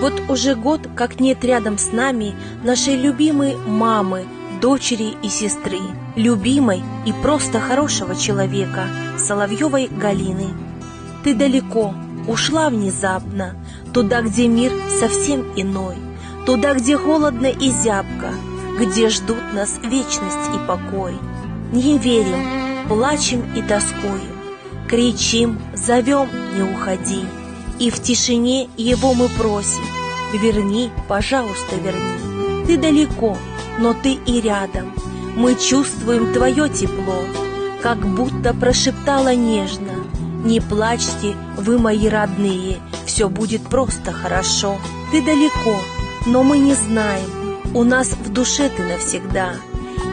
Вот уже год, как нет рядом с нами нашей любимой мамы, дочери и сестры, любимой и просто хорошего человека, Соловьевой Галины. Ты далеко, ушла внезапно, туда, где мир совсем иной, туда, где холодно и зябко, где ждут нас вечность и покой. Не верим, плачем и тоскуем, кричим, зовем, не уходи. И в тишине его мы просим: верни, пожалуйста, верни. Ты далеко, но ты и рядом, мы чувствуем твое тепло, как будто прошептала нежно: не плачьте, вы мои родные, все будет просто хорошо. Ты далеко, но мы не знаем, у нас в душе ты навсегда.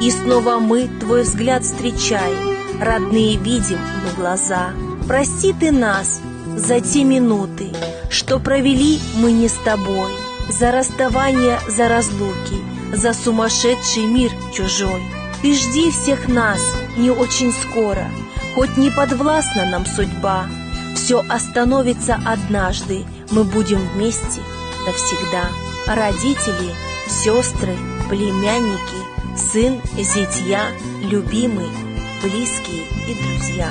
И снова мы твой взгляд встречаем, родные видим мы глаза. Прости ты нас за те минуты, что провели мы не с тобой, за расставание, за разлуки, за сумасшедший мир чужой. Ты жди всех нас не очень скоро, хоть не подвластна нам судьба. Все остановится однажды, мы будем вместе навсегда. Родители, сестры, племянники, сын, зятья, любимый, близкие и друзья.